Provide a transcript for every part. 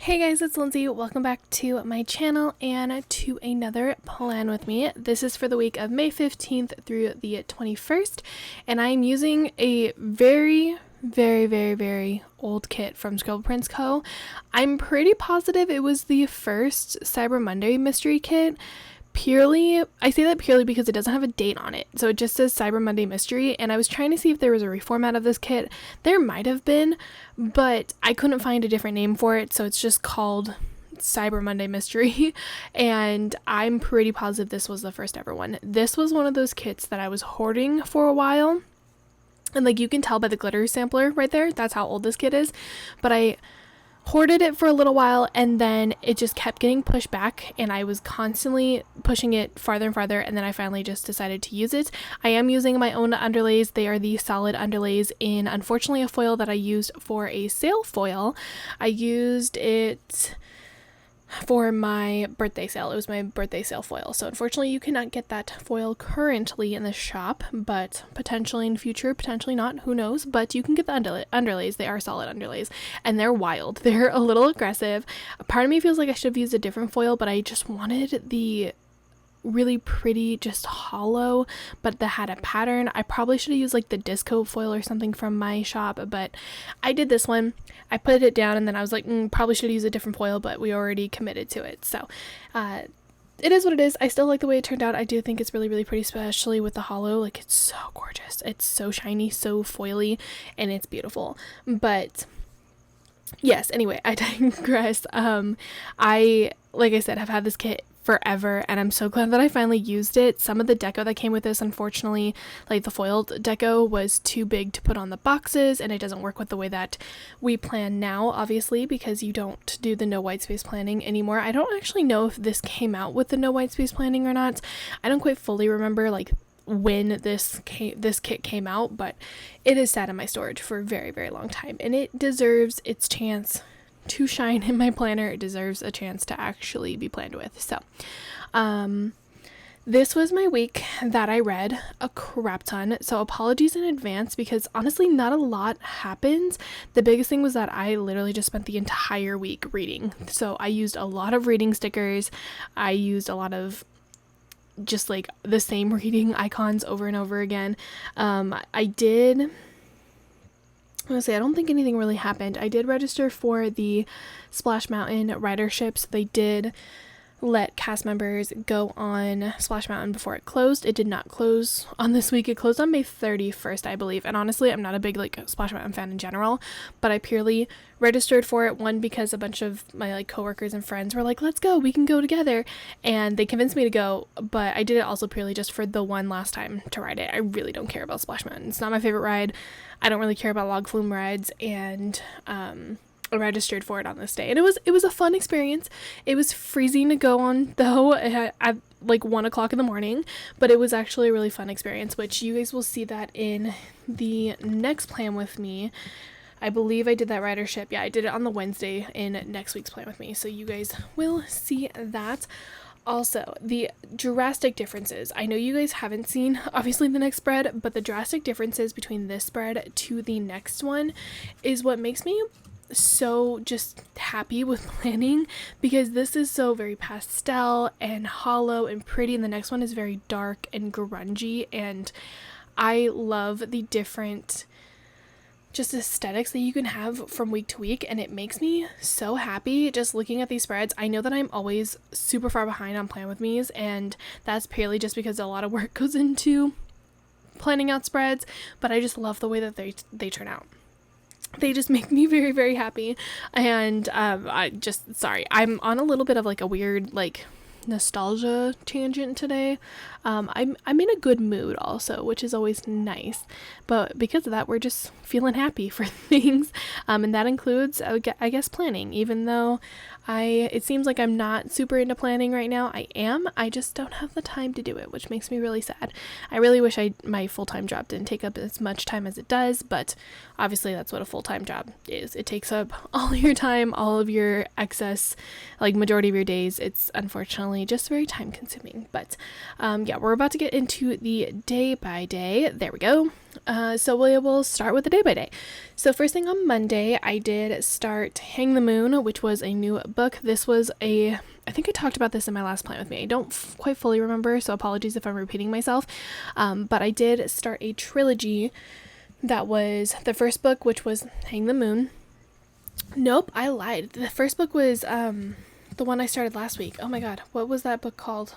Hey guys, it's Lindsay. Welcome back to my channel and to another plan with me. This is for the week of May 15th through the 21st, and I'm using a very old kit from Scribble Co. I'm pretty positive it was the first Cyber Monday mystery kit. I say that purely because it doesn't have a date on it, so it just says Cyber Monday Mystery, and I was trying to see if there was a reformat of this kit. There might have been, but I couldn't find a different name for it, so it's just called Cyber Monday Mystery, and I'm pretty positive this was the first ever one. This was one of those kits that I was hoarding for a while, and like you can tell by the glitter sampler right there, that's how old this kit is, but I hoarded it for a little while and then it just kept getting pushed back and I was constantly pushing it farther and farther, and then I finally just decided to use it. I am using my own underlays. They are the solid underlays in, unfortunately, a foil that I used for a sale foil. I used it for my birthday sale. It was my birthday sale foil, so unfortunately you cannot get that foil currently in the shop, but potentially in future, potentially not, who knows, but you can get the underlays. They are solid underlays and they're wild. They're a little aggressive. A part of me feels like I should have used a different foil, but I just wanted the really pretty, just hollow, but that had a pattern. I probably should have used like the disco foil or something from my shop, but I did this one. I put it down and then I was like, probably should use a different foil, but we already committed to it. So it is what it is. I still like the way it turned out. I do think it's really pretty, especially with the hollow. Like, it's so gorgeous. It's so shiny, so foily, and it's beautiful. But yes, anyway, I digress. Like I said, have had this kit forever, and I'm so glad that I finally used it. Some of the deco that came with this, unfortunately, like the foiled deco, was too big to put on the boxes, and it doesn't work with the way that we plan now, obviously, because you don't do the no white space planning anymore. I don't actually know if this came out with the no white space planning or not. I don't quite fully remember like when this kit came out, but it is sat in my storage for a very long time, and it deserves its chance to shine in my planner. It deserves a chance to actually be planned with. So this was my week that I read a crap ton, so apologies in advance because honestly not a lot happened. The biggest thing was that I literally just spent the entire week reading, so I used a lot of reading stickers. I used a lot of just like the same reading icons over and over again. Honestly, I don't think anything really happened. I did register for the Splash Mountain riderships. They did let cast members go on Splash Mountain before it closed. It did not close on this week. It closed on May 31st, I believe. And honestly, I'm not a big like Splash Mountain fan in general, but I purely registered for it, one, because a bunch of my like coworkers and friends were like, let's go, we can go together, and they convinced me to go. But I did it also purely just for the one last time to ride it. I really don't care about Splash Mountain. It's not my favorite ride. I don't really care about log flume rides, and I registered for it on this day, and it was a fun experience. It was freezing to go on though at like 1 o'clock in the morning, but it was actually a really fun experience, which you guys will see that in the next plan with me. I believe I did that ridership. Yeah, I did it on the Wednesday in next week's plan with me, so you guys will see that. Also, the drastic differences. I know you guys haven't seen, obviously, the next spread, but the drastic differences between this spread to the next one is what makes me so just happy with planning, because this is so very pastel and hollow and pretty, and the next one is very dark and grungy, and I love the different just aesthetics that you can have from week to week, and it makes me so happy just looking at these spreads. I know that I'm always super far behind on plan with me's, and that's purely just because a lot of work goes into planning out spreads, but I just love the way that they turn out. They just make me very happy, and I'm on a little bit of like a weird like nostalgia tangent today. I'm in a good mood also, which is always nice, but because of that, we're just feeling happy for things, and that includes I guess planning. Even though it seems like I'm not super into planning right now, I just don't have the time to do it, which makes me really sad. I really wish my full-time job didn't take up as much time as it does, but obviously that's what a full-time job is. It takes up all your time, all of your excess, like majority of your days. It's unfortunately just very time consuming, but yeah, we're about to get into the day by day. There we go. So we will start with the day by day. So first thing on Monday, I did start Hang the Moon, which was a new book. This was I think I talked about this in my last Plan With Me. I don't quite fully remember, so apologies if I'm repeating myself. But I did start a trilogy. That was the first book, which was Hang the Moon. Nope, I lied. The first book was the one I started last week. Oh my god, what was that book called?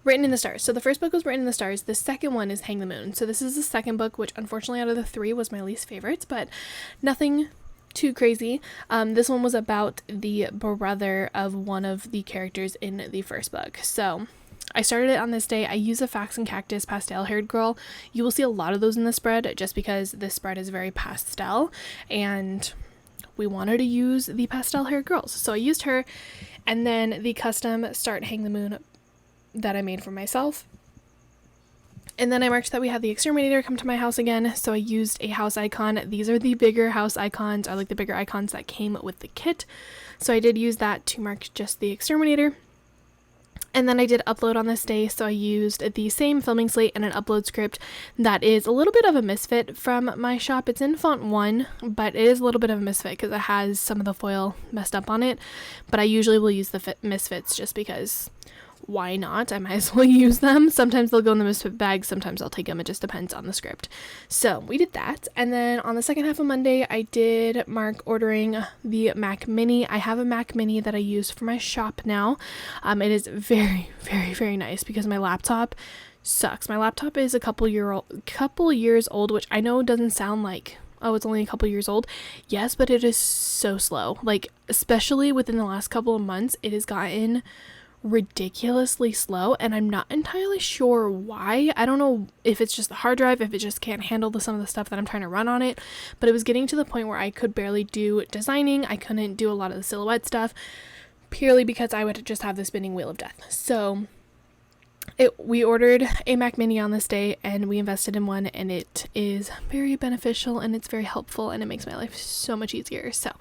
Written in the Stars. So the first book was Written in the Stars. The second one is Hang the Moon. So this is the second book, which unfortunately out of the three was my least favorite, but nothing too crazy. This one was about the brother of one of the characters in the first book. So I started it on this day. I use a Fax and Cactus pastel haired girl. You will see a lot of those in the spread just because this spread is very pastel and we wanted to use the pastel haired girls. So I used her, and then the custom Start Hang the Moon that I made for myself. And then I marked that we had the exterminator come to my house again, so I used a house icon. These are the bigger house icons, or like the bigger icons that came with the kit. So I did use that to mark just the exterminator. And then I did upload on this day, so I used the same filming slate and an upload script that is a little bit of a misfit from my shop. It's in font 1, but it is a little bit of a misfit because it has some of the foil messed up on it. But I usually will use the misfits just because why not? I might as well use them. Sometimes they'll go in the misfit bag, sometimes I'll take them. It just depends on the script. So we did that. And then on the second half of Monday, I did mark ordering the Mac Mini. I have a Mac Mini that I use for my shop now. It is very, very, very nice because my laptop sucks. My laptop is a couple years old, which I know doesn't sound like, oh, it's only a couple years old. Yes, but it is so slow. Like, especially within the last couple of months, it has gotten ridiculously slow, and I'm not entirely sure why. I don't know if it's just the hard drive, if it just can't handle some of the stuff that I'm trying to run on it, but it was getting to the point where I could barely do designing. I couldn't do a lot of the silhouette stuff purely because I would just have the spinning wheel of death. So we ordered a Mac Mini on this day, and we invested in one, and it is very beneficial and it's very helpful, and it makes my life so much easier. So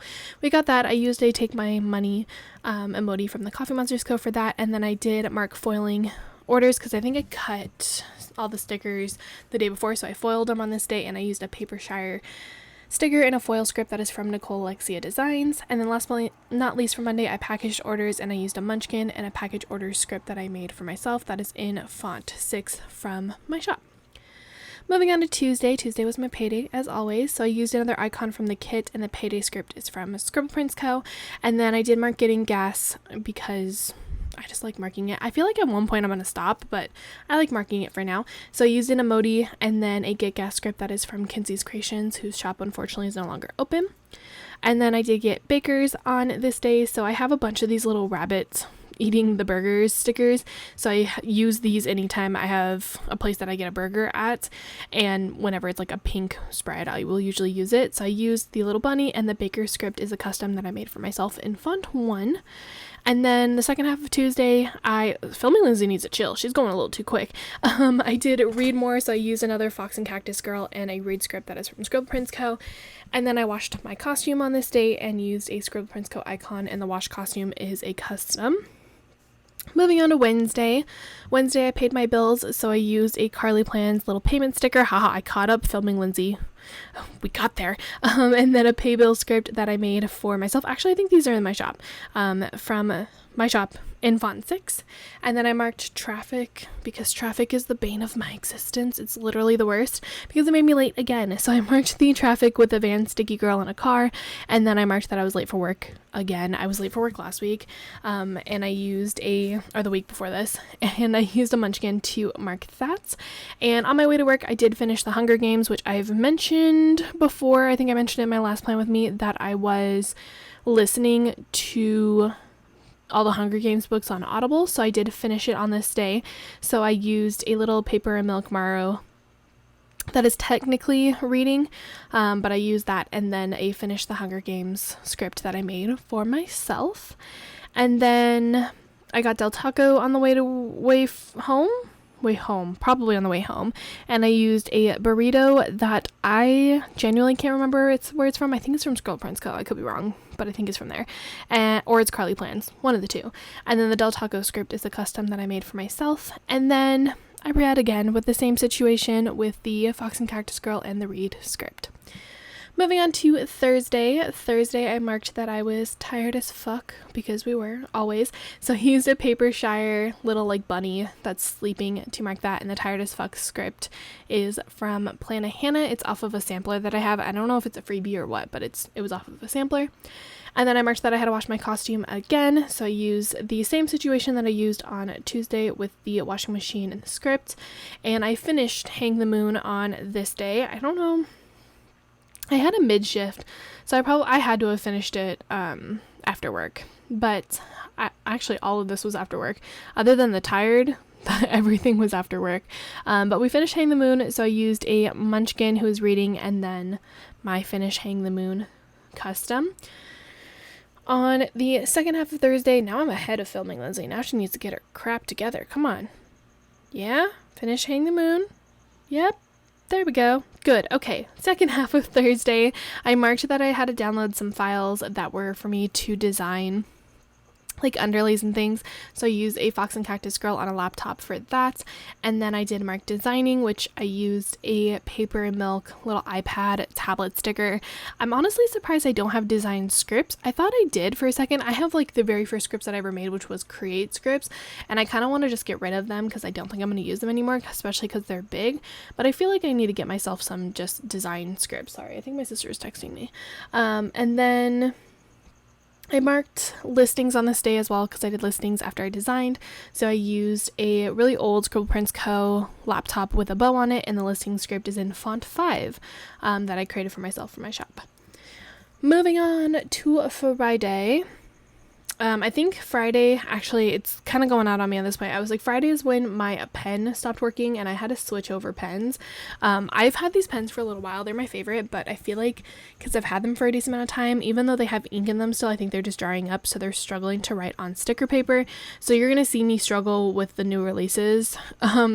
we got that. I used a Take My Money emoji from the Coffee Monsters Co. for that, and then I did mark foiling orders because I think I cut all the stickers the day before, so I foiled them on this day, and I used a Paper Shire sticker and a foil script that is from Nicole Alexia Designs. And then last but not least for Monday, I packaged orders, and I used a Munchkin and a package order script that I made for myself that is in font 6 from my shop. Moving on to Tuesday. Tuesday was my payday as always, so I used another icon from the kit, and the payday script is from Scribble Co. And then I did mark getting gas because I just like marking it. I feel like at one point I'm going to stop, but I like marking it for now. So I used an emoji and then a get gas script that is from Kinsey's Creations, whose shop unfortunately is no longer open. And then I did get bakers on this day. So I have a bunch of these little rabbits eating the burgers stickers. So I use these anytime I have a place that I get a burger at. And whenever it's like a pink spread, I will usually use it. So I used the little bunny, and the baker script is a custom that I made for myself in font 1. And then the second half of Tuesday, Filming Lindsay needs a chill. She's going a little too quick. I did read more, so I used another Fox and Cactus Girl and a read script that is from Scribble Co. And then I washed my costume on this day and used a Scribble Co. icon, and the wash costume is a custom. Moving on to Wednesday. I paid my bills, so I used a Carly Plans little payment sticker. Haha, I caught up, Filming Lindsay. We got there. And then a pay bill script that I made for myself. Actually, I think these are in my shop. From my shop in font 6. And then I marked traffic because traffic is the bane of my existence. It's literally the worst because it made me late again. So I marked the traffic with a van, sticky girl, and a car. And then I marked that I was late for work again. I was late for work last week. And I used the week before this, and I used a Munchkin to mark that. And on my way to work, I did finish the Hunger Games, which I've mentioned before. I think I mentioned it in my last Plan With Me that I was listening to all the Hunger Games books on Audible, so I did finish it on this day. So I used a little Paper and Milk Maro that is technically reading, but I used that, and then a Finish the Hunger Games script that I made for myself. And then I got Del Taco on the way home, probably on the way home, and I used a burrito that I genuinely can't remember where it's from. I think it's from Scribble Co. I could be wrong, but I think it's from there, or it's Carly Plans, one of the two. And then the Del Taco script is a custom that I made for myself. And then I read again with the same situation with the Fox and Cactus Girl and the Read script. Moving on to Thursday. Thursday, I marked that I was tired as fuck, because we were, always. So I used a Paper Shire little like bunny that's sleeping to mark that, and the tired as fuck script is from Plan a Hannah. It's off of a sampler that I have. I don't know if it's a freebie or what, but it was off of a sampler. And then I marked that I had to wash my costume again, so I used the same situation that I used on Tuesday with the washing machine and the script. And I finished Hang the Moon on this day. I don't know. I had a mid-shift, so I had to have finished it after work, but actually all of this was after work. Other than the tired, everything was after work. But we finished Hang the Moon, so I used a Munchkin who was reading, and then my finish Hang the Moon custom. On the second half of Thursday, now I'm ahead of filming Lindsay. Now she needs to get her crap together. Come on. Yeah? Finish Hang the Moon? Yep. There we go. Good. Okay. Second half of Thursday, I marked that I had to download some files that were for me to design, like underlays and things. So I used a Fox and Cactus Girl on a laptop for that. And then I did mark designing, which I used a Paper and Milk little iPad tablet sticker. I'm honestly surprised I don't have design scripts. I thought I did for a second. I have like the very first scripts that I ever made, which was Create scripts. And I kind of want to just get rid of them because I don't think I'm going to use them anymore, especially because they're big. But I feel like I need to get myself some just design scripts. Sorry, I think my sister is texting me. And then I marked listings on this day as well because I did listings after I designed. So I used a really old Scribble Prince Co. laptop with a bow on it, and the listing script is in font 5 that I created for myself for my shop. Moving on to Friday. I think Friday, actually, it's kind of going out on me on this point. I was like, Friday is when my pen stopped working and I had to switch over pens. I've had these pens for a little while. They're my favorite, but I feel like because I've had them for a decent amount of time, even though they have ink in them still, I think they're just drying up. So they're struggling to write on sticker paper. So you're going to see me struggle with the new releases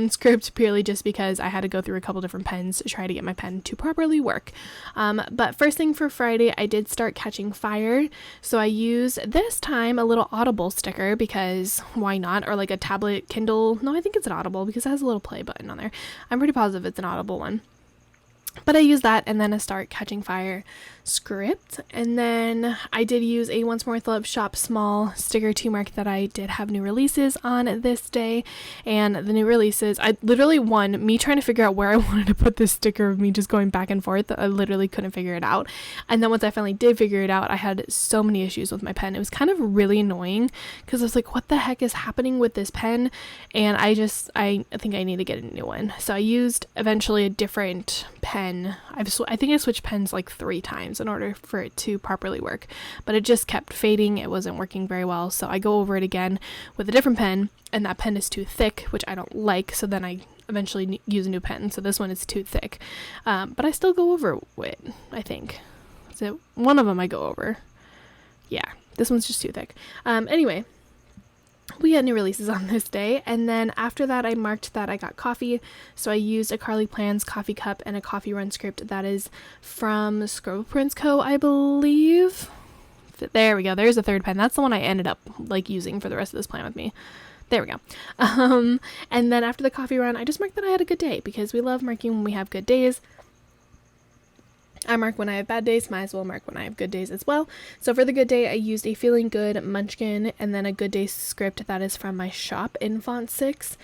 script purely just because I had to go through a couple different pens to try to get my pen to properly work. But first thing for Friday, I did start Catching Fire. So I used this time a little Audible sticker because why not? Or like a tablet Kindle. No, I think it's an Audible because it has a little play button on there. I'm pretty positive it's an Audible one. But I used that and then a Start Catching Fire script. And then I did use a Once More Phillips Shop small sticker to mark that I did have new releases on this day. And the new releases, I literally me trying to figure out where I wanted to put this sticker of me just going back and forth. I literally couldn't figure it out. And then once I finally did figure it out, I had so many issues with my pen. It was kind of really annoying because I was like, what the heck is happening with this pen? And I think I need to get a new one. So I used eventually a different pen. I think I switched pens like 3 times in order for it to properly work, but it just kept fading. It wasn't working very well, so I go over it again with a different pen, and that pen is too thick, which I don't like, so then I eventually use a new pen. So this one is too thick, but I still go over it, I think. So one of them I go over. Yeah, this one's just too thick. Anyway, we had new releases on this day, and then after that I marked that I got coffee. So I used a Carly Plans coffee cup and a coffee run script that is from Scribble Prince Co., I believe. There we go. There's a third pen. That's the one I ended up like using for the rest of this plan with me. There we go. And then after the coffee run, I just marked that I had a good day because we love marking when we have good days. I mark when I have bad days, might as well mark when I have good days as well. So for the good day, I used a Feeling Good Munchkin and then a Good Day script that is from my shop in font 6.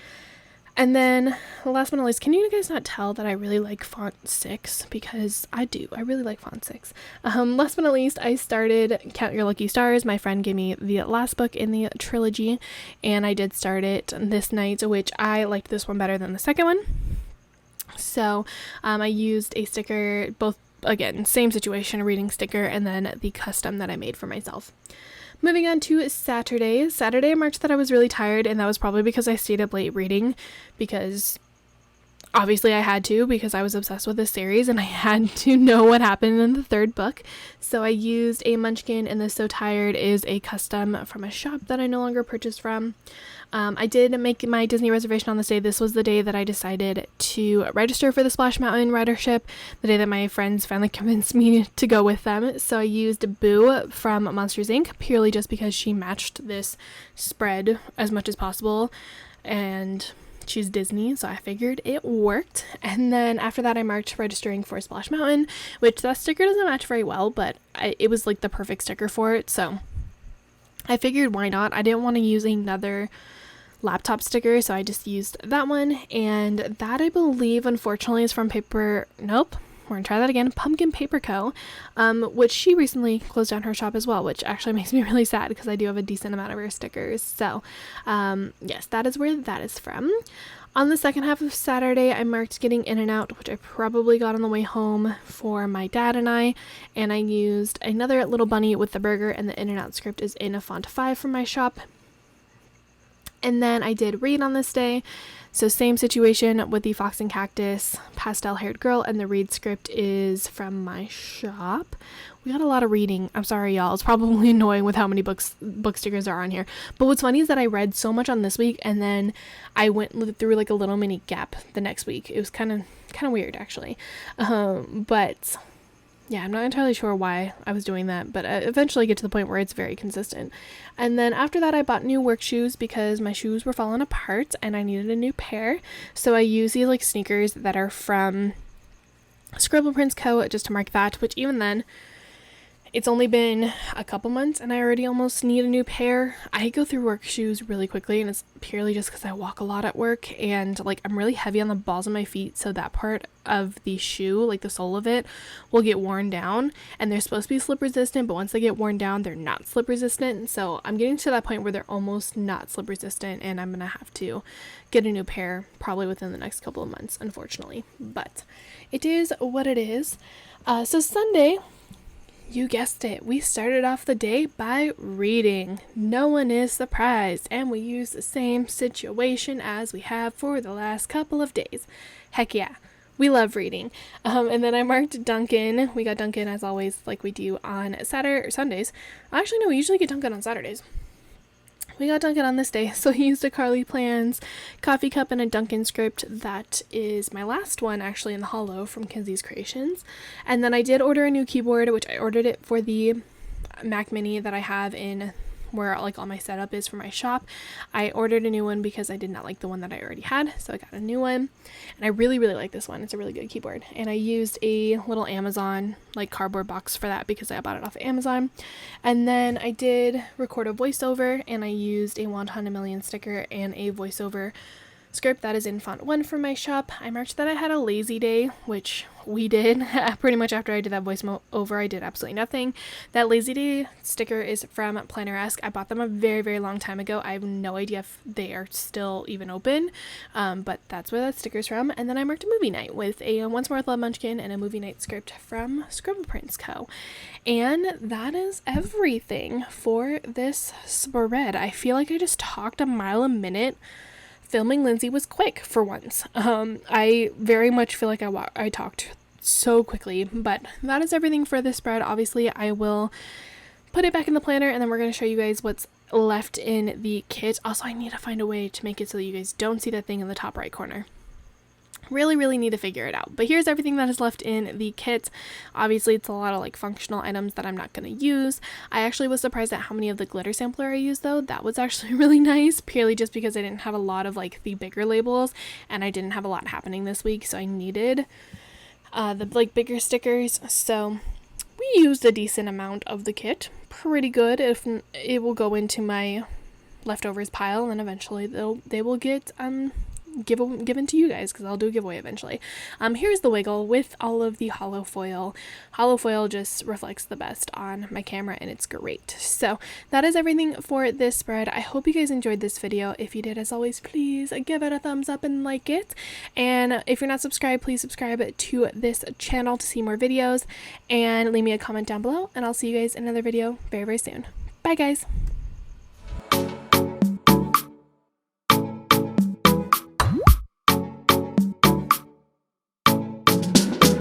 And then last but not least, can you guys not tell that I really like font 6? Because I do. I really like font 6. Last but not least, I started Count Your Lucky Stars. My friend gave me the last book in the trilogy, and I did start it this night, which I liked this one better than the second one. So I used a sticker, both again, same situation, a reading sticker, and then the custom that I made for myself. Moving on to Saturday. Saturday I marked that I was really tired, and that was probably because I stayed up late reading, because obviously I had to, because I was obsessed with this series and I had to know what happened in the third book. So I used a Munchkin, and the So Tired is a custom from a shop that I no longer purchased from. I did make my Disney reservation on this day. This was the day that I decided to register for the Splash Mountain ridership, the day that my friends finally convinced me to go with them. So I used Boo from Monsters Inc. purely just because she matched this spread as much as possible, and choose Disney, so I figured it worked. And then after that I marked registering for Splash Mountain, which that sticker doesn't match very well, but it was like the perfect sticker for it, so I figured why not. I didn't want to use another laptop sticker, so I just used that one. And that, I believe, unfortunately is from we're gonna try that again, Pumpkin Paper Co., which she recently closed down her shop as well, which actually makes me really sad because I do have a decent amount of her stickers. So yes, that is where that is from. On the second half of Saturday, I marked getting in and out, which I probably got on the way home for my dad and I used another little bunny with the burger, and the in and out script is in a font 5 from my shop. And then I did read on this day. So same situation with the Fox and Cactus pastel haired girl, and the read script is from my shop. We got a lot of reading. I'm sorry, y'all. It's probably annoying with how many book stickers are on here. But what's funny is that I read so much on this week, and then I went through like a little mini gap the next week. It was kind of weird, actually. But yeah, I'm not entirely sure why I was doing that, but I eventually get to the point where it's very consistent. And then after that, I bought new work shoes because my shoes were falling apart and I needed a new pair. So I use these like sneakers that are from Scribble Co. just to mark that, which even then, it's only been a couple months and I already almost need a new pair. I go through work shoes really quickly, and it's purely just because I walk a lot at work, and like I'm really heavy on the balls of my feet, so that part of the shoe, like the sole of it, will get worn down, and they're supposed to be slip resistant, but once they get worn down, they're not slip resistant. So I'm getting to that point where they're almost not slip resistant, and I'm gonna have to get a new pair probably within the next couple of months, unfortunately. But it is what it is. So Sunday, you guessed it, we started off the day by reading. No one is surprised, and we used the same situation as we have for the last couple of days. Heck yeah, we love reading. And then I marked Duncan. We got Duncan as always, like we do on Sundays. Actually, no, we usually get Duncan on Saturdays. We got Duncan on this day, so he used a Carly Plans coffee cup and a Duncan script. That is my last one, actually, in the hollow from Kenzie's Creations. And then I did order a new keyboard, which I ordered it for the Mac Mini that I have in where like all my setup is for my shop. I ordered a new one because I did not like the one that I already had, so I got a new one, and I really like this one. It's a really good keyboard, and I used a little Amazon like cardboard box for that because I bought it off of Amazon. And then I did record a voiceover, and I used a Wonton a Million sticker and a voiceover script that is in font 1 for my shop. I marked that I had a lazy day, which we did. Pretty much after I did that voiceover, I did absolutely nothing. That lazy day sticker is from Planner-esque. I bought them a very long time ago. I have no idea if they are still even open, but that's where that sticker's from. And then I marked a movie night with a Once More with Love Munchkin and a movie night script from Scribble Co. And that is everything for this spread. I feel like I just talked a mile a minute. Filming Lindsay was quick for once. I very much feel like I talked so quickly, but that is everything for this spread. Obviously, I will put it back in the planner, and then we're going to show you guys what's left in the kit. Also, I need to find a way to make it so that you guys don't see that thing in the top right corner. Really need to figure it out. But here's everything that is left in the kit. Obviously, it's a lot of like functional items that I'm not going to use. I actually was surprised at how many of the glitter sampler I used, though. That was actually really nice, purely just because I didn't have a lot of like the bigger labels, and I didn't have a lot happening this week, so I needed the like bigger stickers. So we used a decent amount of the kit. Pretty good. If it will go into my leftovers pile, and eventually they will get given to you guys, because I'll do a giveaway eventually. Here's the wiggle with all of the hollow foil. Hollow foil just reflects the best on my camera, and it's great. So that is everything for this spread. I hope you guys enjoyed this video. If you did, as always, please give it a thumbs up and like it. And if you're not subscribed, please subscribe to this channel to see more videos, and leave me a comment down below, and I'll see you guys in another video very soon. Bye guys.